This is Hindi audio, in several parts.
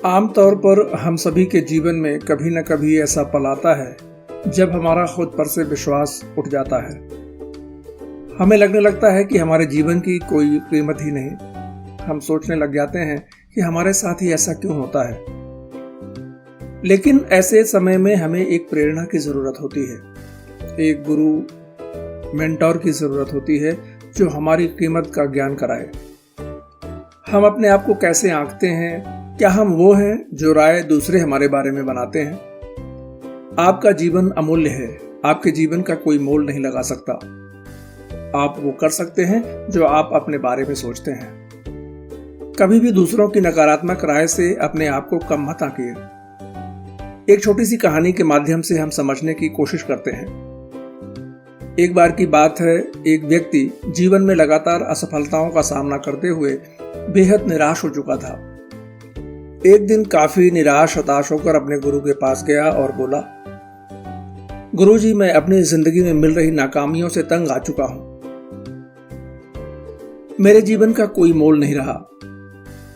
आम तौर पर हम सभी के जीवन में कभी न कभी ऐसा पल आता है जब हमारा खुद पर से विश्वास उठ जाता है। हमें लगने लगता है कि हमारे जीवन की कोई कीमत ही नहीं। हम सोचने लग जाते हैं कि हमारे साथ ही ऐसा क्यों होता है। लेकिन ऐसे समय में हमें एक प्रेरणा की ज़रूरत होती है, एक गुरु, मेंटोर की ज़रूरत होती है जो हमारी कीमत का ज्ञान कराए। हम अपने आप को कैसे आंकते हैं? क्या हम वो हैं जो राय दूसरे हमारे बारे में बनाते हैं? आपका जीवन अमूल्य है, आपके जीवन का कोई मोल नहीं लगा सकता। आप वो कर सकते हैं जो आप अपने बारे में सोचते हैं। कभी भी दूसरों की नकारात्मक राय से अपने आप को कम मत आंकिए। एक छोटी सी कहानी के माध्यम से हम समझने की कोशिश करते हैं। एक बार की बात है, एक व्यक्ति जीवन में लगातार असफलताओं का सामना करते हुए बेहद निराश हो चुका था। एक दिन काफी निराश हताश होकर अपने गुरु के पास गया और बोला, गुरुजी, मैं अपनी जिंदगी में मिल रही नाकामियों से तंग आ चुका हूं। मेरे जीवन का कोई मोल नहीं रहा।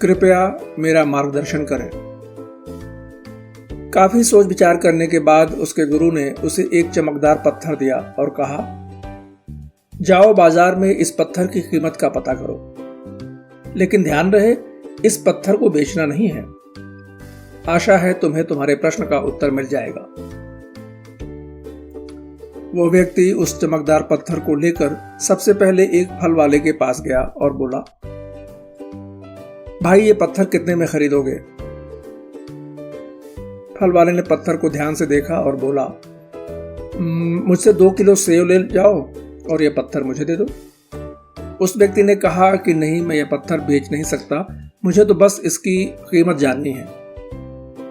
कृपया मेरा मार्गदर्शन करें। काफी सोच विचार करने के बाद उसके गुरु ने उसे एक चमकदार पत्थर दिया और कहा, जाओ बाजार में इस पत्थर की कीमत का पता करो, लेकिन ध्यान रहे इस पत्थर को बेचना नहीं है। आशा है तुम्हें तुम्हारे प्रश्न का उत्तर मिल जाएगा। वो व्यक्ति उस चमकदार पत्थर को लेकर सबसे पहले एक फल वाले के पास गया और बोला, भाई, ये पत्थर कितने में खरीदोगे? फल वाले ने पत्थर को ध्यान से देखा और बोला, मुझसे 2 किलो सेव ले जाओ और ये पत्थर मुझे दे दो। उस व्यक्ति ने कहा कि नहीं, मैं ये पत्थर बेच नहीं सकता, मुझे तो बस इसकी कीमत जाननी है।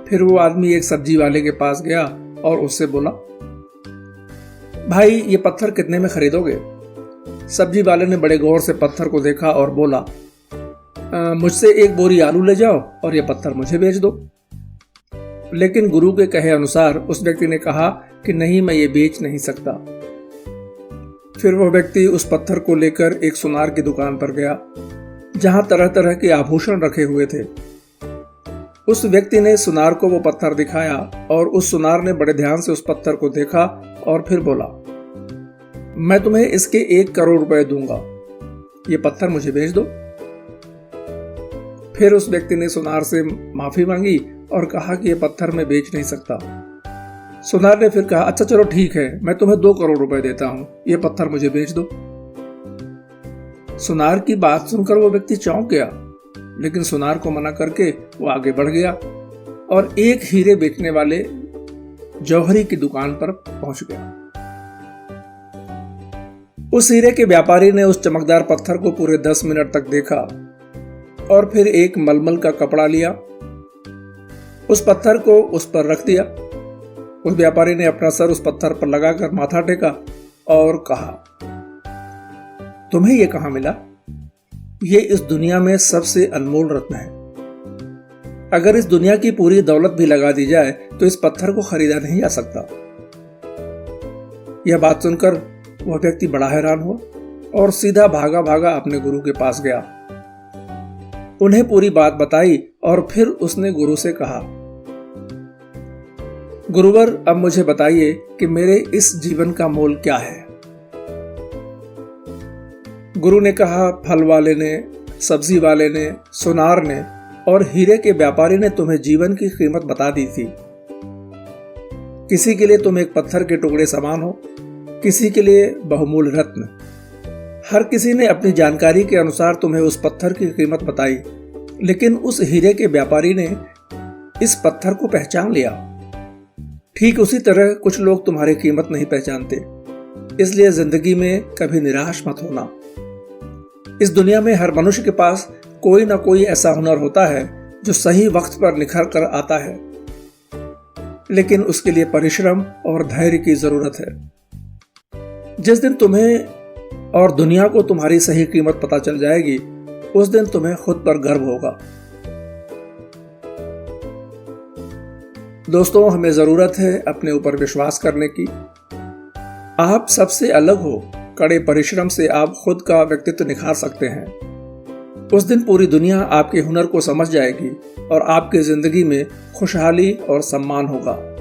फिर वो आदमी एक सब्जी वाले के पास गया और उससे बोला, भाई, ये पत्थर कितने में खरीदोगे? सब्जी वाले ने बड़े गौर से पत्थर को देखा और बोला, मुझसे 1 बोरी आलू ले जाओ और ये पत्थर मुझे बेच दो। लेकिन गुरु के कहे अनुसार उस व्यक्ति ने कहा कि नहीं, मैं ये बेच नहीं सकता। फिर वह व्यक्ति उस पत्थर को लेकर एक सुनार की दुकान पर गया जहां तरह तरह के आभूषण रखे हुए थे। उस व्यक्ति ने सुनार को वो पत्थर दिखाया और उस सुनार ने बड़े ध्यान से उस पत्थर को देखा और फिर बोला, मैं तुम्हें इसके 1 करोड़ रुपए दूंगा, ये पत्थर मुझे बेच दो। फिर उस व्यक्ति ने सुनार से माफी मांगी और कहा कि ये पत्थर मैं बेच नहीं सकता। सुनार ने फिर कहा, अच्छा चलो ठीक है, मैं तुम्हें 2 करोड़ रुपए देता हूं, ये पत्थर मुझे बेच दो। सुनार की बात सुनकर वो व्यक्ति चौंक गया, लेकिन सुनार को मना करके वो आगे बढ़ गया और एक हीरे बेचने वाले जौहरी की दुकान पर पहुंच गया। उस हीरे के व्यापारी ने उस चमकदार पत्थर को पूरे 10 मिनट तक देखा और फिर एक मलमल का कपड़ा लिया, उस पत्थर को उस पर रख दिया। उस व्यापारी ने अपना सर उस पत्थर पर लगाकर माथा टेका और कहा, तुम्हें यह कहां मिला? ये इस दुनिया में सबसे अनमोल रत्न है। अगर इस दुनिया की पूरी दौलत भी लगा दी जाए तो इस पत्थर को खरीदा नहीं जा सकता। यह बात सुनकर वह व्यक्ति बड़ा हैरान हुआ और सीधा भागा भागा अपने गुरु के पास गया। उन्हें पूरी बात बताई और फिर उसने गुरु से कहा, गुरुवर, अब मुझे बताइए कि मेरे इस जीवन का मोल क्या है? गुरु ने कहा, फल वाले ने, सब्जी वाले ने, सुनार ने और हीरे के व्यापारी ने तुम्हें जीवन की कीमत बता दी थी। किसी के लिए तुम एक पत्थर के टुकड़े समान हो, किसी के लिए बहुमूल्य रत्न। हर किसी ने अपनी जानकारी के अनुसार तुम्हें उस पत्थर की कीमत बताई, लेकिन उस हीरे के व्यापारी ने इस पत्थर को पहचान लिया। ठीक उसी तरह कुछ लोग तुम्हारी कीमत नहीं पहचानते। इसलिए जिंदगी में कभी निराश मत होना। इस दुनिया में हर मनुष्य के पास कोई ना कोई ऐसा हुनर होता है जो सही वक्त पर निखर कर आता है, लेकिन उसके लिए परिश्रम और धैर्य की जरूरत है। जिस दिन तुम्हें और दुनिया को तुम्हारी सही कीमत पता चल जाएगी, उस दिन तुम्हें खुद पर गर्व होगा। दोस्तों, हमें जरूरत है अपने ऊपर विश्वास करने की। आप सबसे अलग हो। कड़े परिश्रम से आप खुद का व्यक्तित्व निखार सकते हैं। उस दिन पूरी दुनिया आपके हुनर को समझ जाएगी और आपकी जिंदगी में खुशहाली और सम्मान होगा।